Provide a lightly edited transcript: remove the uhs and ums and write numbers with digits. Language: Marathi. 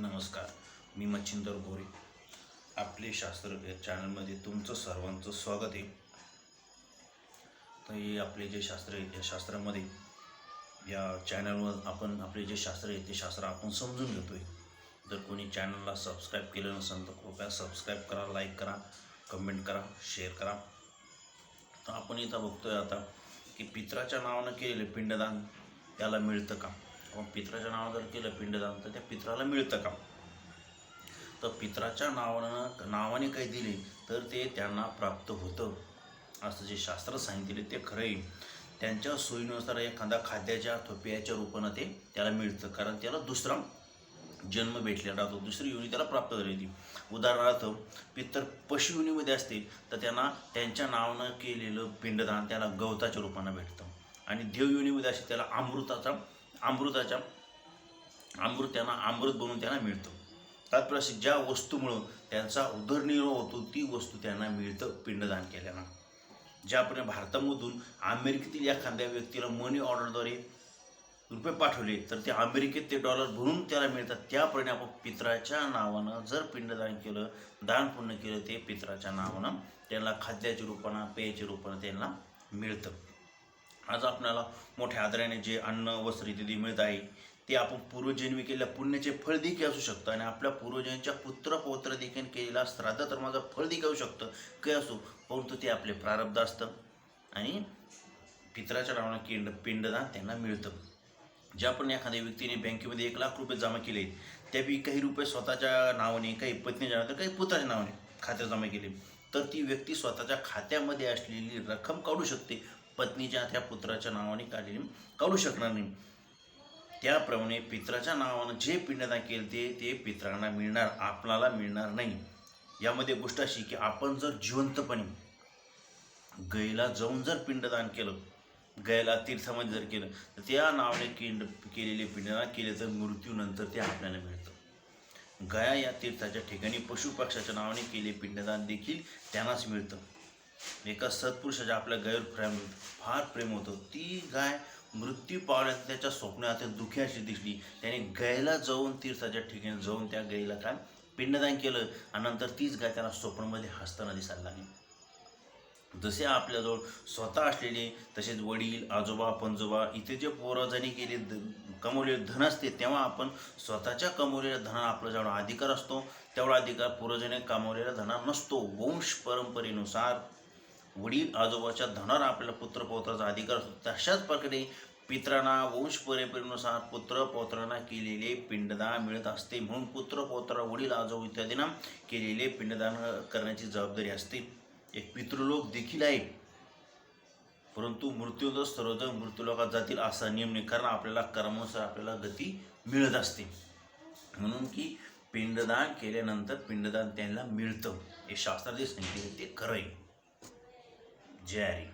नमस्कार, मी मच्छिंद्र गोरे. आपले शास्त्र या चॅनलमध्ये तुमचं सर्वांचं स्वागत आहे. तर हे आपले जे शास्त्र आहे या शास्त्रामध्ये या चॅनलवर आपण आपले जे शास्त्र आहे ते शास्त्र आपण समजून घेतो आहे. जर कोणी चॅनलला सबस्क्राईब केलं नसेल तर कृपया सबस्क्राईब करा, लाईक करा, कमेंट करा, शेअर करा. तर आपण इथं बघतोय आता की पित्राच्या नावानं केलेलं पिंडदान त्याला मिळतं का, किंवा पित्राच्या नावानं जर केलं पिंडदान तर त्या पित्राला मिळतं का. तर पित्राच्या नावाने काही दिले तर ते त्यांना प्राप्त होतं असं जे शास्त्र सांगितले ते खरं आहे. त्यांच्या सोयीनुसार एखादा खाद्याच्या थोप्याच्या रूपानं ते त्याला मिळतं, कारण त्याला दुसरा जन्म भेटलेला राहतो, दुसरी योनी त्याला प्राप्त झालेली. उदाहरणार्थ पितर पशुयोनीमध्ये असतील तर त्यांना त्यांच्या नावानं केलेलं पिंडदान त्याला गवताच्या रूपानं भेटतं, आणि देवयोनीमध्ये असेल त्याला अमृत बनवून त्यांना मिळतं. तात्पर्य ज्या वस्तूमुळं त्यांचा उदरनिर्वाह होतो ती वस्तू त्यांना मिळतं पिंडदान केल्यानं. ज्याप्रमाणे भारतामधून अमेरिकेतील एखाद्या व्यक्तीला मनी ऑर्डरद्वारे रुपये पाठवले तर ते अमेरिकेत ते डॉलर भरून त्याला मिळतात. त्याप्रमाणे आपण पित्राच्या नावानं जर पिंडदान केलं, दान पुण्य केलं, ते पित्राच्या नावानं त्यांना खाद्याच्या रूपानं पेयाच्या रूपानं त्यांना मिळतं. आज आपल्याला मोठ्या आदराने जे अन्न वस्त्र इत्यादी मिळत आहे ते आपण पूर्वजन्मी केलेल्या पुण्याचे फळ देखील असू शकतं, आणि आपल्या पूर्वजांच्या पुत्र पौत्र देखील केलेला श्राद्ध धर्माचं फळ देखील असू शकतं, काय असो, परंतु ते आपले प्रारब्ध असतं आणि पित्राच्या नावानं पिंडदान त्यांना मिळतं. ज्याप्रमाणे एखाद्या व्यक्तीने बँकेमध्ये 1,00,000 रुपये जमा केले, त्यापैकी काही रुपये स्वतःच्या नावाने, काही पत्नीच्या नावाने, काही पुत्राच्या नावाने खात्यात जमा केले, तर ती व्यक्ती स्वतःच्या खात्यामध्ये असलेली रक्कम काढू शकते, पत्नीच्या त्या पुत्राच्या नावाने काढू शकणार नाही. त्याप्रमाणे पित्राच्या नावानं जे पिंडदान केले ते पित्रांना मिळणार, आपणाला मिळणार नाही. यामध्ये गोष्ट अशी की आपण जर जिवंतपणे गायीला जाऊन जर पिंडदान केलं, गायीला तीर्थामध्ये जर केलं, तर त्या नावाने केलेले पिंडदान केले तर मृत्यूनंतर ते आपल्याला मिळतं. गाया या तीर्थाच्या ठिकाणी पशुपक्षाच्या नावाने केले पिंडदान देखील त्यांनाच मिळतं. एका सत्पुरुषाच्या आपल्या गायीवर फार प्रेम होतं. ती गाय मृत्यू पावल्यात त्याच्या स्वप्नात दुःखी अशी दिसली. त्याने गायीला जाऊन तीर्थाच्या ठिकाणी जाऊन त्या गायीला काय पिंडदान केलं, आणि नंतर तीच गाय त्याला स्वप्नामध्ये हसताना दिसायला लागली. जसे आपल्याजवळ स्वतः असलेले तसेच वडील, आजोबा, पणजोबा इथे जे पूर्वजांनी केले कमवलेले धन असते, तेव्हा आपण स्वतःच्या कमवलेल्या धनाला आपला जेवढा अधिकार असतो तेवढा अधिकार पूर्वजांनी कमवलेल्या धनावर नसतो. वंश परंपरेनुसार वडील आजोबाच्या धनावर आपल्याला पुत्रपौत्राचा अधिकार असतो. तशाच प्रकारे पित्रांना वंश परंपरेनुसार पुत्रपौत्रांना केलेले पिंडदान मिळत असते. म्हणून पुत्रपौत्र, वडील, आजोबा इत्यादींना केलेले पिंडदान करण्याची जबाबदारी असते. एक पितृलोक देखील आहे, परंतु मृत्यूनंतर सर्वजण मृत्यूलोकात जातील असा नियम नाही, कारण आपल्याला कर्मानुसार आपल्याला गती मिळत असते. म्हणून की पिंडदान केल्यानंतर पिंडदान त्यांना मिळतं, हे शास्त्रात जे सांगितले ते खरं आहे. जय हरी.